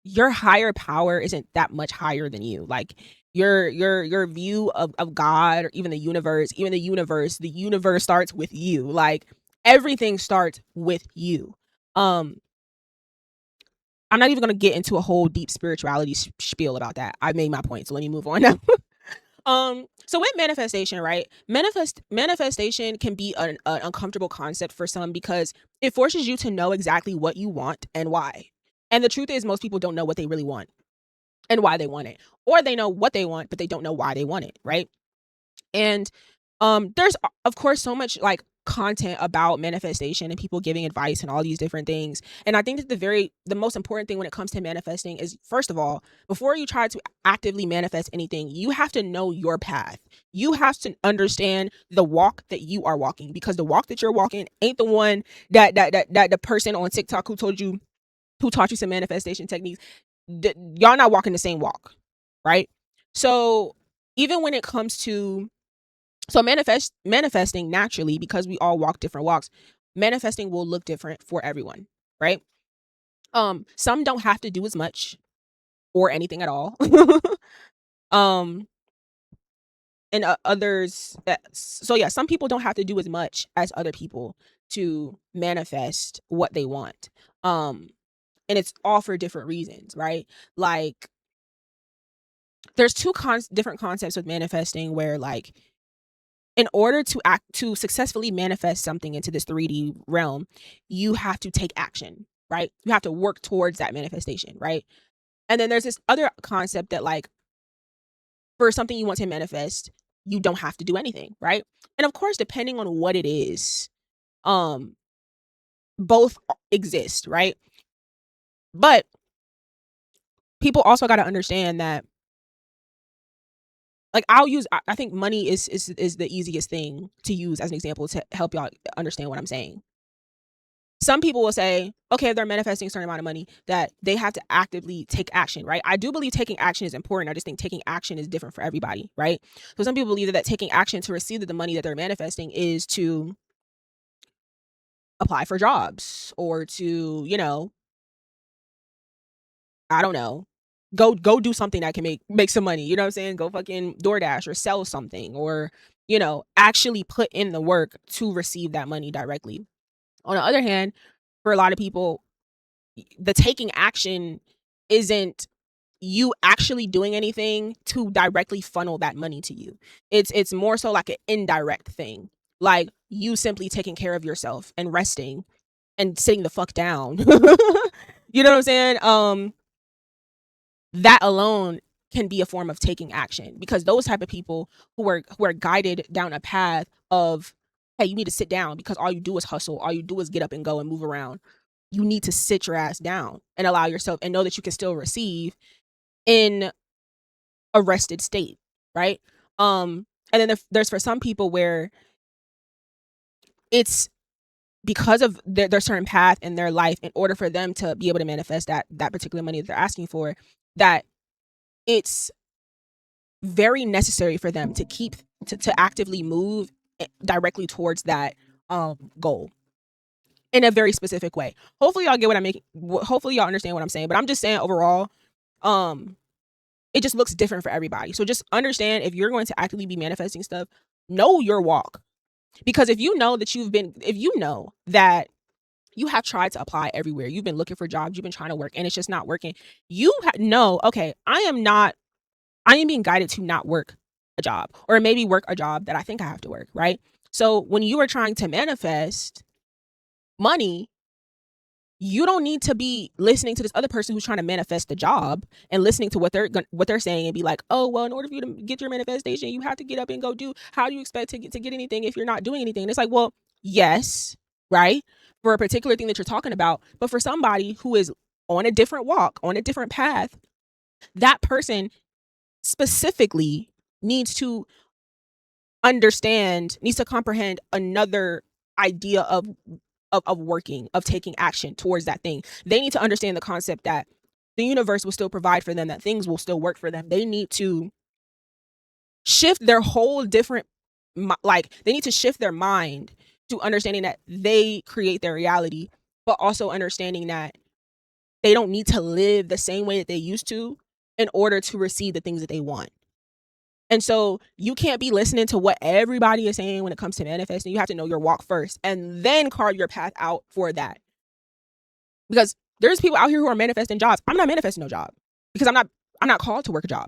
your higher power isn't that much higher than you. Like your view of God or the universe starts with you. Like everything starts with you. Um I'm not even going to get into a whole deep spirituality spiel about that. I made my point, so let me move on now. So with manifestation, right? Manifestation can be an uncomfortable concept for some because it forces you to know exactly what you want and why. And the truth is most people don't know what they really want and why they want it. Or they know what they want, but they don't know why they want it, right? And there's of course so much like content about manifestation and people giving advice and all these different things. And I think that the most important thing when it comes to manifesting is, first of all, before you try to actively manifest anything, you have to know your path. You have to understand the walk that you are walking, because the walk that you're walking ain't the one that the person on TikTok who taught you some manifestation techniques. Y'all not walking the same walk, right? So even when it comes to manifesting naturally, because we all walk different walks, manifesting will look different for everyone, right? Some don't have to do as much or anything at all. um and others so yeah, some people don't have to do as much as other people to manifest what they want. um and it's all for different reasons, right? Like there's different concepts with manifesting where, like, in order to successfully manifest something into this 3D realm, you have to take action, right? You have to work towards that manifestation, right? And then there's this other concept that, like, for something you want to manifest, you don't have to do anything, right? And of course, depending on what it is, um both exist, right? But people also got to understand that, like, I think money is the easiest thing to use as an example to help y'all understand what I'm saying. Some people will say, okay, if they're manifesting a certain amount of money, that they have to actively take action, right? I do believe taking action is important. I just think taking action is different for everybody, right? So some people believe that taking action to receive the money that they're manifesting is to apply for jobs, or to, I don't know, go do something that can make some money. You know what I'm saying? Go fucking DoorDash or sell something, or actually put in the work to receive that money directly. On the other hand, for a lot of people, the taking action isn't you actually doing anything to directly funnel that money to you. It's more so like an indirect thing. Like you simply taking care of yourself and resting and sitting the fuck down. You know what I'm saying? That alone can be a form of taking action, because those type of people who are guided down a path of, hey, you need to sit down because all you do is hustle, all you do is get up and go and move around. You need to sit your ass down and allow yourself and know that you can still receive in a rested state, right? And then there's for some people where it's because of their certain path in their life, in order for them to be able to manifest that particular money that they're asking for, that it's very necessary for them to keep to actively move directly towards that goal in a very specific way. Hopefully y'all get what I'm making. Hopefully y'all understand what I'm saying. But I'm just saying overall, um, it just looks different for everybody. So just understand, if you're going to actively be manifesting stuff, know your walk. Because if you know that you have tried to apply everywhere, you've been looking for jobs, you've been trying to work, and it's just not working, you know, okay, I am being guided to not work a job, or maybe work a job that I think I have to work, right? So when you are trying to manifest money, you don't need to be listening to this other person who's trying to manifest the job and listening to what they're saying and be like, oh well, in order for you to get your manifestation, you have to get up and go do. How do you expect to get anything if you're not doing anything? And it's like, well, yes, right, for a particular thing that you're talking about, but for somebody who is on a different walk, on a different path, that person specifically needs to needs to comprehend another idea of working, of taking action towards that thing. They need to understand the concept that the universe will still provide for them, that things will still work for them. They need to shift their whole different, like, they need to shift their mind to understanding that they create their reality, but also understanding that they don't need to live the same way that they used to in order to receive the things that they want. And so you can't be listening to what everybody is saying when it comes to manifesting. You have to know your walk first and then carve your path out for that. Because there's people out here who are manifesting jobs. I'm not manifesting no job because I'm not called to work a job.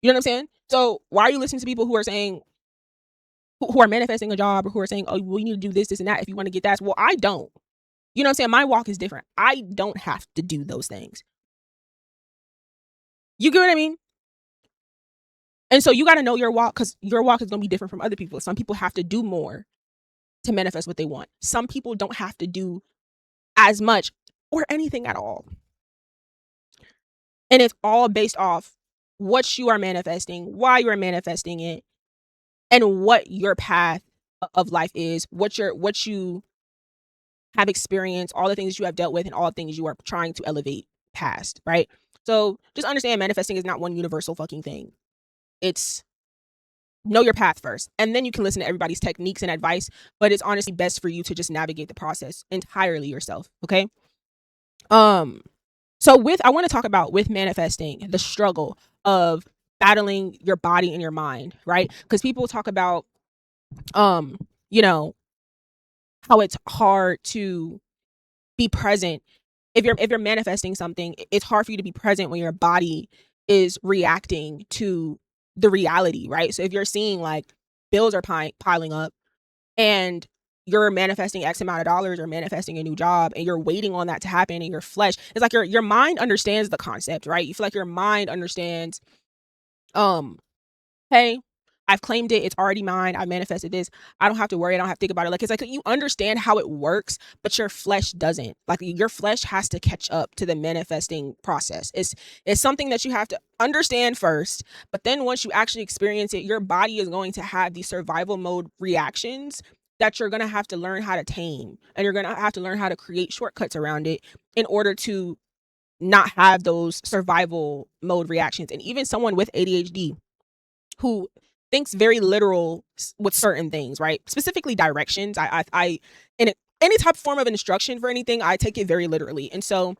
You know what I'm saying? So why are you listening to people who are saying, who are manifesting a job, or who are saying, oh, well, you need to do this and that if you want to get that? Well, I don't. You know what I'm saying? My walk is different. I don't have to do those things. You get what I mean? And so you got to know your walk, because your walk is going to be different from other people. Some people have to do more to manifest what they want. Some people don't have to do as much or anything at all. And it's all based off what you are manifesting, why you are manifesting it, and what your path of life is, what you have experienced, all the things you have dealt with, and all the things you are trying to elevate past, right? So just understand, manifesting is not one universal fucking thing. It's know your path first, and then you can listen to everybody's techniques and advice, but it's honestly best for you to just navigate the process entirely yourself, okay? So I want to talk about, with manifesting, the struggle of battling your body and your mind, right? Because people talk about you know, how it's hard to be present. If you're manifesting something, it's hard for you to be present when your body is reacting to the reality, right? So if you're seeing like bills are piling up, and you're manifesting X amount of dollars, or manifesting a new job, and you're waiting on that to happen in your flesh, it's like your mind understands the concept, right? You feel like your mind understands, hey, I've claimed it. It's already mine. I manifested this. I don't have to worry. I don't have to think about it. Like, it's like you understand how it works, but your flesh doesn't. Like, your flesh has to catch up to the manifesting process. It's something that you have to understand first, but then once you actually experience it, your body is going to have these survival mode reactions that you're going to have to learn how to tame, and you're going to have to learn how to create shortcuts around it in order to not have those survival mode reactions. And even someone with ADHD who thinks very literal with certain things, right? Specifically directions. I in any type of form of instruction for anything, I take it very literally. And so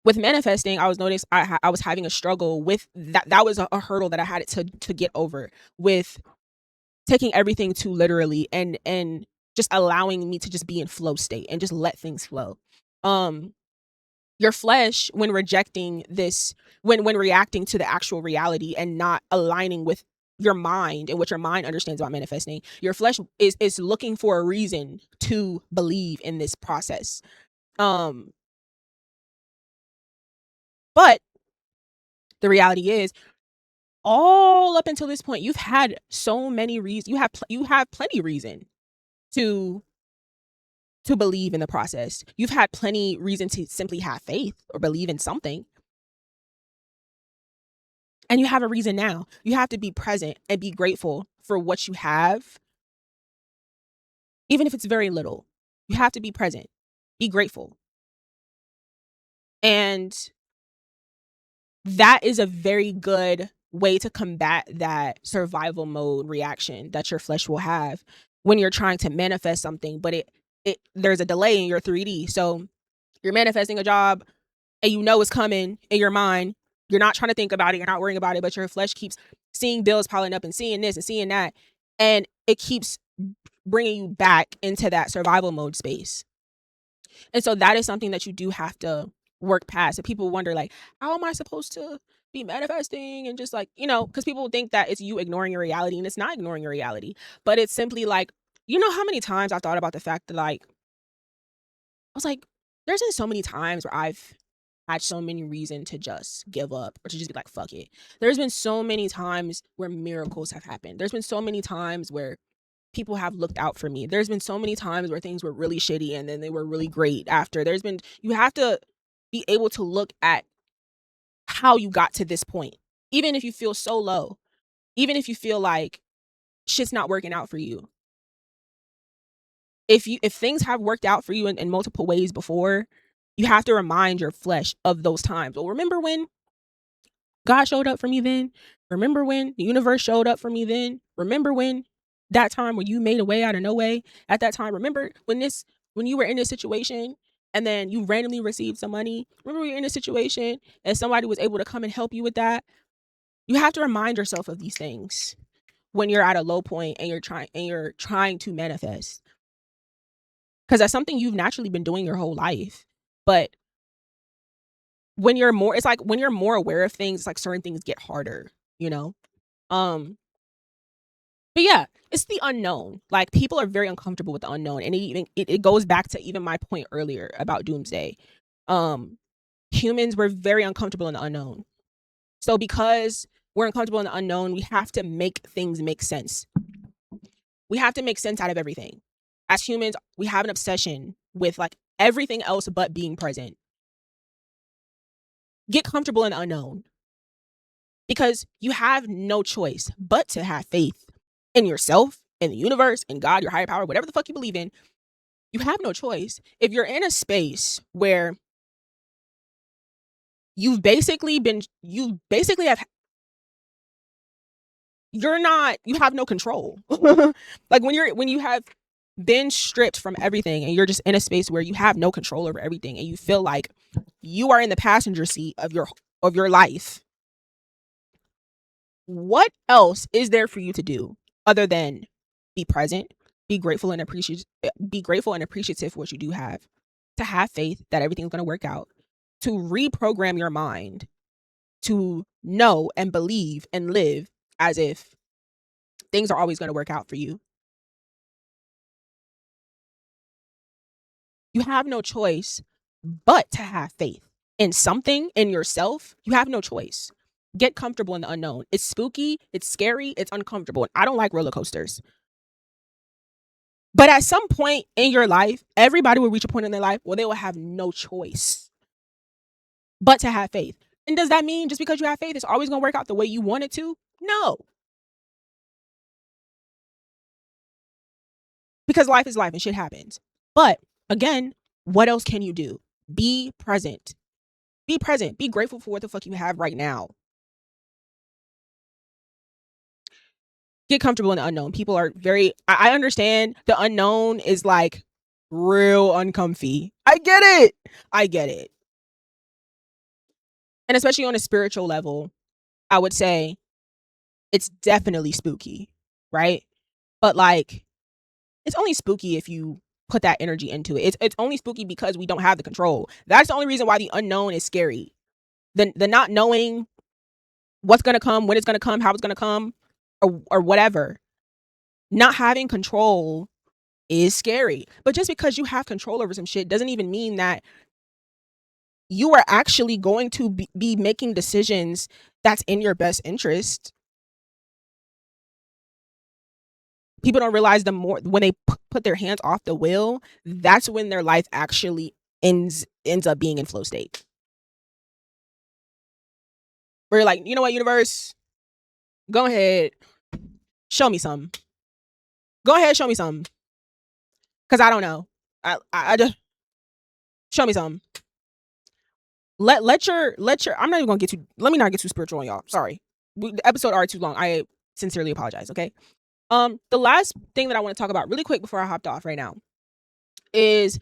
with manifesting, I was having a struggle with that. That was a hurdle that I had to get over, with taking everything too literally, and just allowing me to just be in flow state and just let things flow. Your flesh, when rejecting this, when reacting to the actual reality and not aligning with your mind and what your mind understands about manifesting, your flesh is looking for a reason to believe in this process. um but the reality is, all up until this point, you've had so many reasons, you have plenty reason to believe in the process. You've had plenty reason to simply have faith or believe in something. And you have a reason now. You have to be present and be grateful for what you have, even if it's very little. You have to be present, be grateful. And that is a very good way to combat that survival mode reaction that your flesh will have when you're trying to manifest something, but it there's a delay in your 3D. So you're manifesting a job, and you know it's coming in your mind. You're not trying to think about it. You're not worrying about it, but your flesh keeps seeing bills piling up and seeing this and seeing that. And it keeps bringing you back into that survival mode space. And so that is something that you do have to work past. And people wonder, like, how am I supposed to be manifesting? And just like, because people think that it's you ignoring your reality, and it's not ignoring your reality, but it's simply like, how many times I've thought about the fact that, like, I was like, there's been so many times where I've had so many reasons to just give up, or to just be like, fuck it. There's been so many times where miracles have happened. There's been so many times where people have looked out for me. There's been so many times where things were really shitty and then they were really great after. You have to be able to look at how you got to this point. Even if you feel so low, even if you feel like shit's not working out for you. If things have worked out for you in multiple ways before, you have to remind your flesh of those times. Well, remember when God showed up for me then? Remember when the universe showed up for me then? Remember when that time when you made a way out of no way at that time? Remember when you were in this situation and then you randomly received some money. Remember, you're in a situation and somebody was able to come and help you with that. You have to remind yourself of these things when you're at a low point and you're trying to manifest, because that's something you've naturally been doing your whole life. But when you're more, it's like when you're more aware of things, it's like certain things get harder, you know. Um, but yeah, it's the unknown. Like, people are very uncomfortable with the unknown, and it goes back to even my point earlier about doomsday. Um, Humans were very uncomfortable in the unknown. So because we're uncomfortable in the unknown, we have to make things make sense. We have to make sense out of everything. As humans, we have an obsession with like everything else but being present. Get comfortable in the unknown, because you have no choice but to have faith in yourself, in the universe, in God, your higher power, whatever the fuck you believe in. You have no choice. If you're in a space where you basically have, you have no control. Like when you have been stripped from everything and you're just in a space where you have no control over everything and you feel like you are in the passenger seat of your life, what else is there for you to do other than be present, be grateful and appreciative for what you do have, to have faith that everything's going to work out, to reprogram your mind to know and believe and live as if things are always going to work out for you. You have no choice but to have faith in something, in yourself. You have no choice. Get comfortable in the unknown. It's spooky, it's scary, it's uncomfortable. And I don't like roller coasters. But at some point in your life, everybody will reach a point in their life where they will have no choice but to have faith. And does that mean just because you have faith, it's always going to work out the way you want it to? No. Because life is life and shit happens. But again, what else can you do? Be present. Be present. Be grateful for what the fuck you have right now. Get comfortable in the unknown. People are I understand the unknown is like real uncomfy. I get it. I get it. And especially on a spiritual level, I would say it's definitely spooky, right? But like, it's only spooky if you put that energy into it. It's only spooky because we don't have the control. That's the only reason why the unknown is scary. The not knowing what's gonna come, when it's gonna come, how it's gonna come, or whatever. Not having control is scary. But just because you have control over some shit doesn't even mean that you are actually going to be making decisions that's in your best interest. People don't realize the more when they put their hands off the wheel, that's when their life actually ends up being in flow state. Where you're like, you know what, universe, go ahead, show me some. Go ahead, show me some. Cause I don't know. I just show me some. Let your I'm not even gonna get too, let me not get too spiritual on y'all. Sorry. The episode already too long. I sincerely apologize, okay? The last thing that I want to talk about really quick before I hopped off right now is